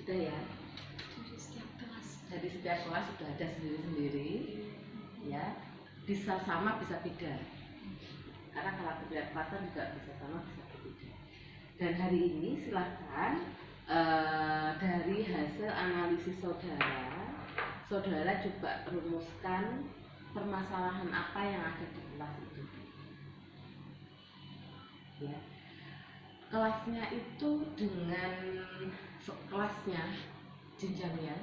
beda-beda ya. Jadi setiap kelas sudah ada sendiri-sendiri ya, bisa sama bisa beda, karena karakter tiap kelas juga bisa sama bisa berbeda. Dan hari ini silahkan dari hasil analisis saudara coba rumuskan permasalahan apa yang ada di kelas itu ya. Kelasnya itu dengan kelasnya jenjangnya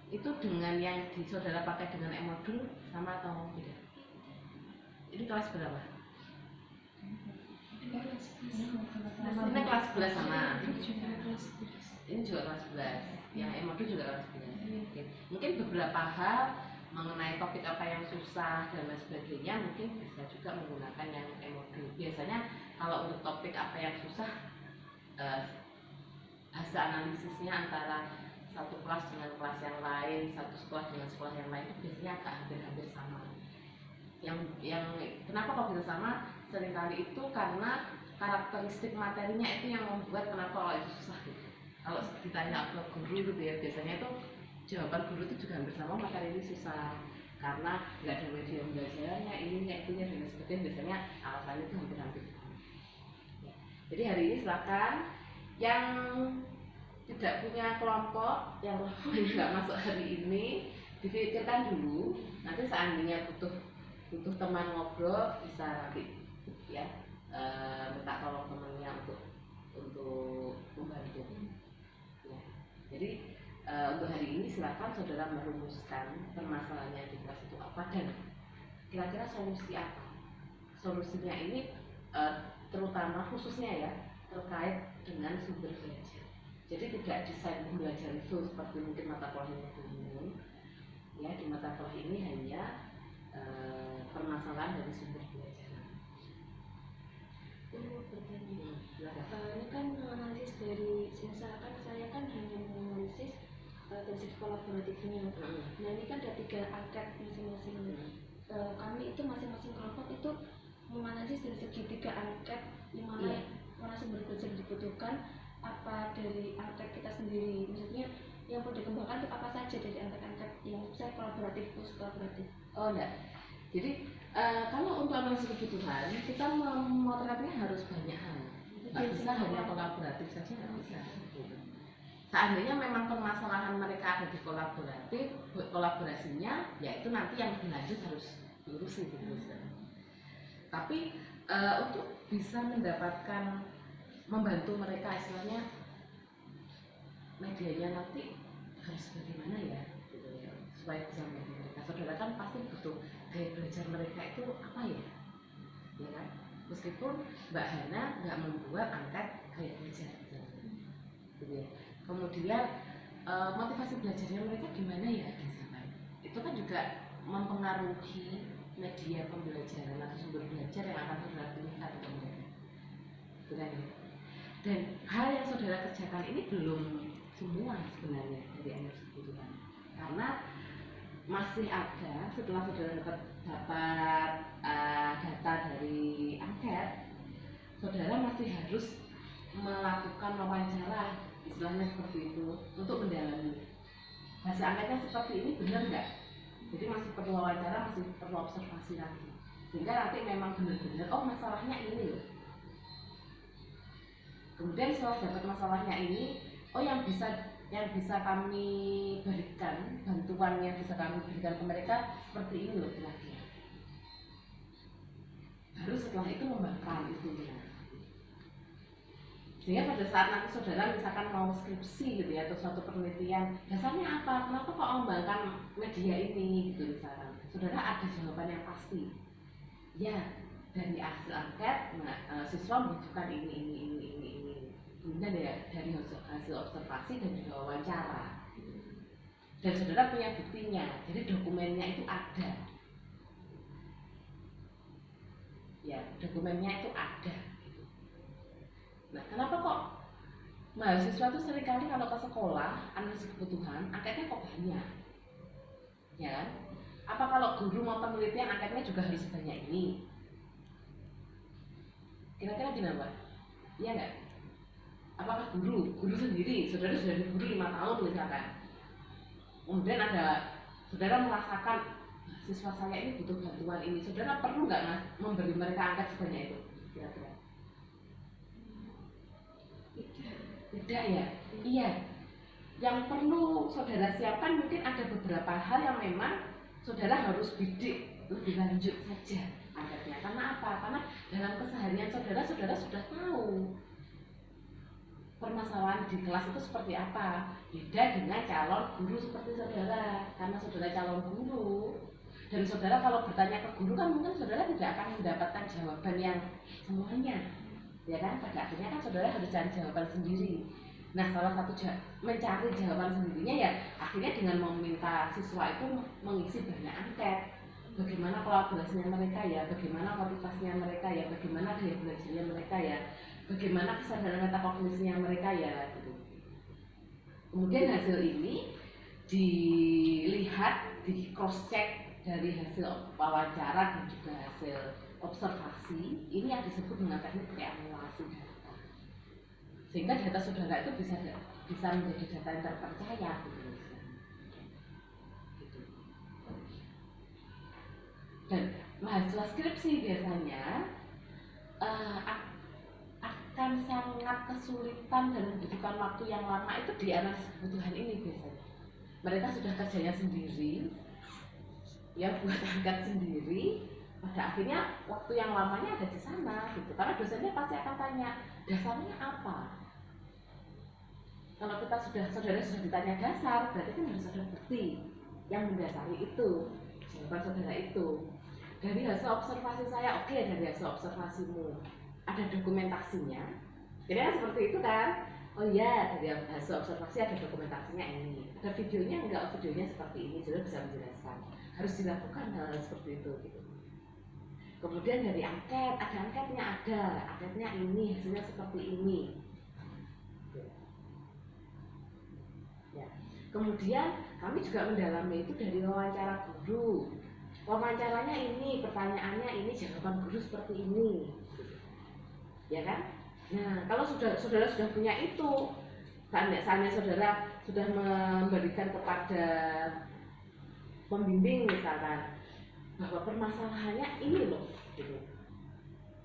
itu dengan yang saudara pakai dengan e-modul sama atau beda? Ini kelas berapa? Ini kelas 11 sama. Ini juga kelas 11. Yang e-modul juga kelas 11. Mungkin beberapa hal mengenai topik apa yang susah dan lain sebagainya mungkin bisa juga menggunakan yang e-modul. Biasanya kalau untuk topik apa yang susah, hasil analisisnya antara satu kelas dengan kelas yang lain, satu sekolah dengan sekolah yang lain itu biasanya agak hampir-hampir sama. Yang kenapa kok bisa sama? Seringkali itu karena karakteristik materinya itu yang membuat kenapa kalau itu susah gitu. Kalau ditanya ke guru gitu ya, biasanya itu jawaban guru itu juga hampir sama, materi ini susah karena nggak ada media pembelajarannya, ininya, itunya dan sebagainya. Biasanya alasannya itu hampir-hampir sama. Ya. Jadi hari ini silakan yang tidak punya kelompok, yang kelompoknya nggak masuk hari ini, dipikirkan dulu. Nanti seandainya butuh teman ngobrol bisa nanti ya minta tolong temannya untuk membantu. Ya. Jadi untuk hari ini silakan saudara merumuskan permasalahannya di kelas itu apa dan kira-kira solusi apa. Solusinya ini terutama khususnya ya terkait dengan sumber belajar. Jadi tidak desain pembelajaran full seperti mungkin mata kuliah umum. Ya, di mata kuliah ini hanya permasalahan dari sumber belajar. Ini kan analisis dari, misalkan saya kan hanya menganalisis dari segi kolaboratifnya. Nah ini kan ada 3 angket masing-masing. Kami itu masing-masing kelompok itu menganalisis dari segi 3 angket yang mana sumber belajar dibutuhkan, apa dari angket kita sendiri, maksudnya yang perlu dikembangkan itu apa saja dari angket-angket yang saya kolaboratif plus kolaboratif. Oh enggak. Jadi kalau untuk analisis kebutuhan kita memotretnya harus banyak hal. Nggak bisa hanya kolaboratif saja, nggak bisa. Seandainya memang permasalahan mereka ada di kolaborasinya, ya itu nanti yang berlanjut harus diurusin gitu. Tapi untuk bisa mendapatkan membantu mereka istilahnya medianya nanti harus bagaimana ya gitu ya supaya bisa membantu mereka. Saudara kan pasti butuh gaya belajar mereka itu apa ya kan? Meskipun Mbak Hana nggak membuat angkat gaya belajar gitu ya. Kemudian motivasi belajarnya mereka gimana ya misalkan itu kan juga mempengaruhi media pembelajaran atau sumber belajar yang akan saudara pilihkan untuk mereka gitu kan ya. Dan hal yang saudara kerjakan ini belum semua sebenarnya dari analisis kebutuhan, karena masih ada setelah saudara dapat data dari angket, saudara masih harus melakukan wawancara, istilahnya seperti itu, untuk mendalami hasil angketnya seperti ini benar nggak. Jadi masih perlu wawancara, masih perlu observasi lagi, sehingga nanti memang benar-benar oh masalahnya ini loh. Kemudian setelah dapat masalahnya ini, oh yang bisa kami berikan, bantuan yang bisa kami berikan ke mereka seperti ini loh kira-kira. Baru setelah itu membakar itunya. Sehingga pada saat nanti saudara misalkan mau skripsi gitu ya, atau suatu penelitian, dasarnya apa? Kenapa kok mengembangkan media ini gitu misalkan. Saudara ada jawaban yang pasti. Ya, dari hasil angket, siswa membutuhkan ini. Kemudian dari hasil observasi dan juga wawancara. Dan saudara punya buktinya, jadi dokumennya itu ada. Ya, dokumennya itu ada. Nah, kenapa kok mahasiswa itu seringkali kalau ke sekolah analisis kebutuhan, angketnya kok banyak? Ya kan? Apa kalau guru mau penelitian angketnya juga harus sebanyak ini? Kira-kira gimana, Pak? Iya nggak? apakah guru sendiri, saudara sudah di guru 5 tahun misalkan, kemudian ada saudara merasakan siswa saya ini butuh bantuan ini, saudara perlu nggak memberi mereka angkat sebanyak itu? Kira-kira? Tidak ya? Iya. Yang perlu saudara siapkan mungkin ada beberapa hal yang memang saudara harus bidik lebih lanjut saja angkatnya. Karena apa? Karena dalam keseharian saudara sudah tahu permasalahan di kelas itu seperti apa. Beda dengan calon guru seperti saudara, karena saudara calon guru dan saudara kalau bertanya ke guru kan mungkin saudara tidak akan mendapatkan jawaban yang semuanya, ya kan? Pada akhirnya kan saudara harus cari jawaban sendiri. Nah, salah satu mencari jawaban sendirinya ya akhirnya dengan meminta siswa itu mengisi banyak angket. Bagaimana kolaborasinya mereka ya, bagaimana motivasinya mereka ya, bagaimana gaya belajarnya mereka ya, bagaimana kesadaran metakognisinya mereka ya gitu. Kemudian hasil ini dilihat, di cross check dari hasil wawancara dan juga hasil observasi. Ini yang disebut dengan teknik reakumulasi data. Sehingga data saudara itu bisa menjadi data yang terpercaya gitu. Dan mahasiswa skripsi biasanya akan sangat kesulitan dan membutuhkan waktu yang lama itu di analisis kebutuhan ini biasanya. Mereka sudah kerjanya sendiri, ya buat angkat sendiri, pada akhirnya waktu yang lamanya ada di sana gitu. Karena dosennya pasti akan tanya, dasarnya apa? Kalau kita saudara sudah ditanya dasar, berarti kan harus ada bukti yang mendasari itu, jawaban saudara itu. Dari hasil observasi saya, oke, dari hasil observasimu ada dokumentasinya, kira-kira seperti itu kan? Oh iya, dari hasil observasi ada dokumentasinya ini, ada videonya enggak? Videonya seperti ini, sudah bisa menjelaskan. Harus dilakukan hal seperti itu. Gitu. Kemudian dari angket, ada angketnya ini, hasilnya seperti ini. Ya. Kemudian kami juga mendalami itu dari wawancara guru. Wawancaranya ini, pertanyaannya ini, jawaban guru seperti ini, ya kan? Nah, kalau saudara sudah punya itu, saatnya saudara sudah memberikan kepada pembimbing misalkan bahwa permasalahannya ini loh, gitu.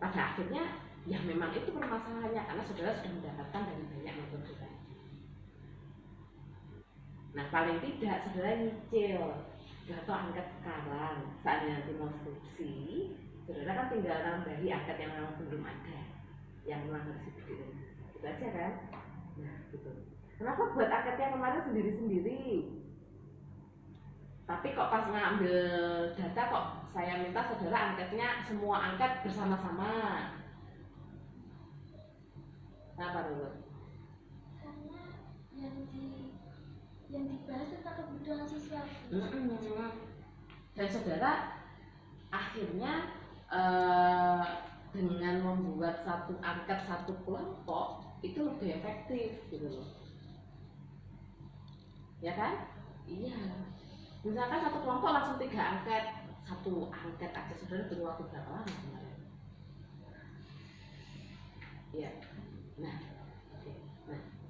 Pada akhirnya, ya memang itu permasalahannya karena saudara sudah mendapatkan dari banyak metode. Nah, paling tidak saudara nyicil. Atau angkat sekarang, saatnya nanti mau skripsi, saudara kan tinggal nambahi angkat yang memang belum ada, yang memang harus dibikin. Gitu aja kan? Nah, gitu. Kenapa buat angkatnya kemarin sendiri-sendiri? Tapi kok pas ngambil data kok saya minta saudara angkatnya semua angkat bersama-sama. Kenapa dulu? Karena yang dibahas tentang kebutuhan siswa. Dan saudara akhirnya dengan membuat satu angkat satu kelompok itu lebih efektif gitu loh, ya kan? Iya. Misalkan satu kelompok langsung 3 angkat, satu angkat aja saudara perlu waktu berapa lama kemarin? Ya. Nah,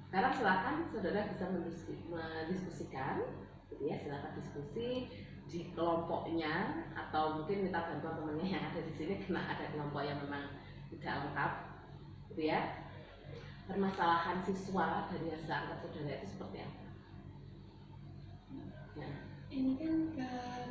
sekarang silakan saudara bisa mendiskusikan, gitu ya, silakan diskusi di kelompoknya atau mungkin minta bantuan temannya yang ada di sini karena ada kelompok yang memang tidak lengkap, gitu ya. Permasalahan siswa dari hasil angkat saudara itu seperti apa? Nah, ini kan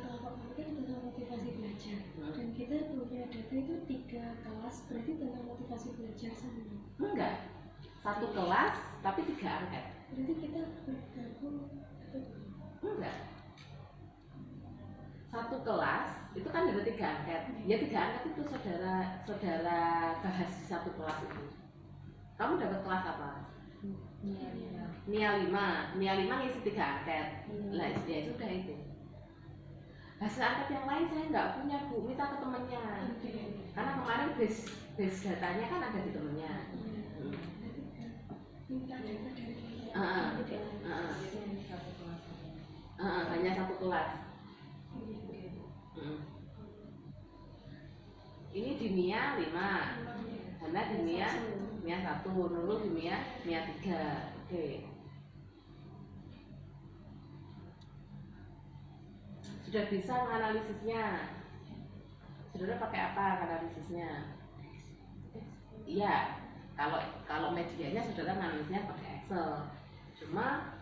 kelompok kami kan tentang motivasi belajar dan kita punya data itu 3 kelas, berarti tentang motivasi belajar sama. Enggak. 1 kelas tapi 3 angkat. Berarti kita bergabung atau enggak? 1 kelas itu kan ada 3 angkat. Ya 3 angkat itu saudara bahas di 1 kelas itu. Kamu dapat kelas apa? Nia 5 ngisi 3 angkat. Lah ya sudah itu. Hasil angkat yang lain saya nggak punya Bu, minta ke temannya. Karena kemarin base datanya kan ada di temannya. minta data dari hanya 1 kelas. Ini di Nia 5, karena di Nia Mia 1, Nurul di Mia 3. Oke. Sudah bisa menganalisisnya. Saudara pakai apa analisisnya? Iya, kalau medianya saudara analisnya pakai Excel. Cuma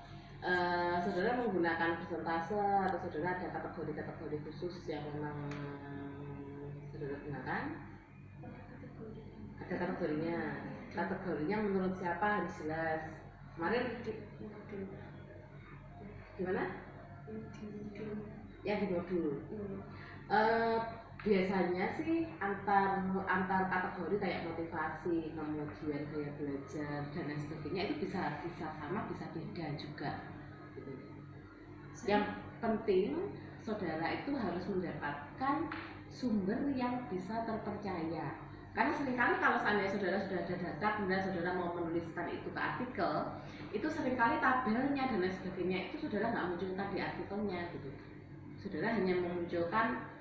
saudara menggunakan persentase atau saudara ada kategori-kategori khusus yang memang saudara gunakan? Ada kategorinya. Kategorinya menurut siapa harus jelas. Kemarin gimana? Ya di modul. Biasanya sih antar kategori kayak motivasi, kemudian gaya belajar dan lain sebagainya itu bisa sama, bisa beda juga. Gitu. Yang penting saudara itu harus mendapatkan sumber yang bisa terpercaya. Karena seringkali kalau seandainya saudara sudah ada data, kemudian saudara mau menuliskan itu ke artikel, itu seringkali tabelnya dan lain sebagainya itu saudara nggak munculkan di artikelnya gitu. Saudara hanya memunculkan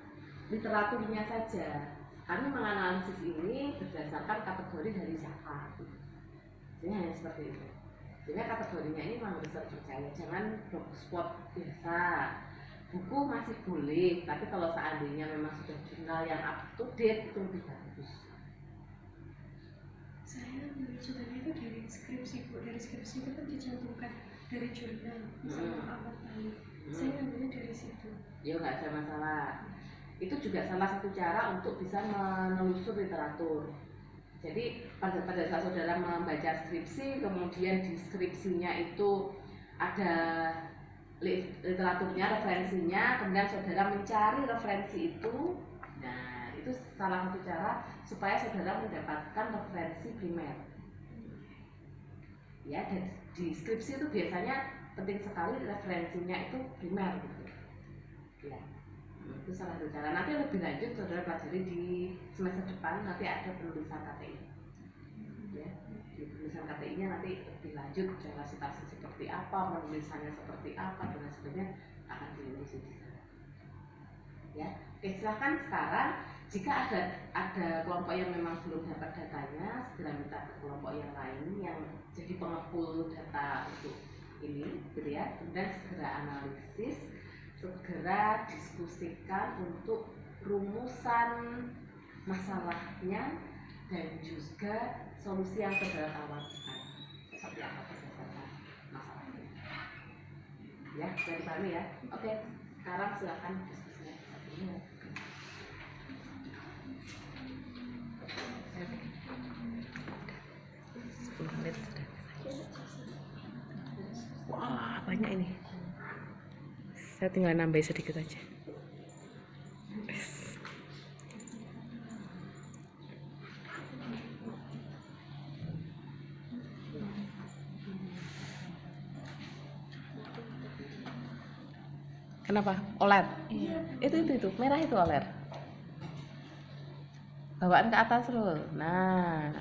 literaturnya saja. Kami menganalisis ini berdasarkan kategori dari siapa. Jadi hanya seperti itu. Sehingga kategorinya ini memang harus terpercaya. Jangan blogspot biasa. Buku masih boleh, tapi kalau seandainya memang sudah jurnal yang up to date itu lebih bagus. Saya menurut saudara itu dari skripsi, Bu. Dari skripsi itu kan dicantumkan dari jurnal sama Ahmad Bali. Saya ambilnya dari situ. Ya nggak ada masalah. Itu juga salah satu cara untuk bisa menelusur literatur. Jadi pada saat saudara membaca skripsi, kemudian di skripsinya itu ada literaturnya, referensinya, kemudian saudara mencari referensi itu. Nah, itu salah satu cara supaya saudara mendapatkan referensi primer. Ya, dan di skripsi itu biasanya penting sekali referensinya itu primer gitu. Ya, itu salah satu cara. Nanti lebih lanjut saudara pelajari di semester depan, nanti ada penulisan KTI. Ya, di penulisan KTI-nya nanti lebih lanjut cara citasi seperti apa, penulisannya seperti apa, dan sebagainya akan diulis di sana. Ya, oke, silahkan sekarang jika ada kelompok yang memang belum dapat datanya, segera minta ke kelompok yang lain yang jadi pengepul data untuk ini, gitu ya. Kemudian segera analisis, segera diskusikan untuk rumusan masalahnya dan juga solusi yang saudara tawarkan seperti apa berdasarkan masalahnya. Ya, dari kami ya. Oke, sekarang silakan diskusinya. 10 menit sudah. Wah, banyak ini. Saya tinggal nambah sedikit aja. Kenapa? OLED? Iya. Itu merah itu OLED. Bawaan ke atas, Rul. Nah,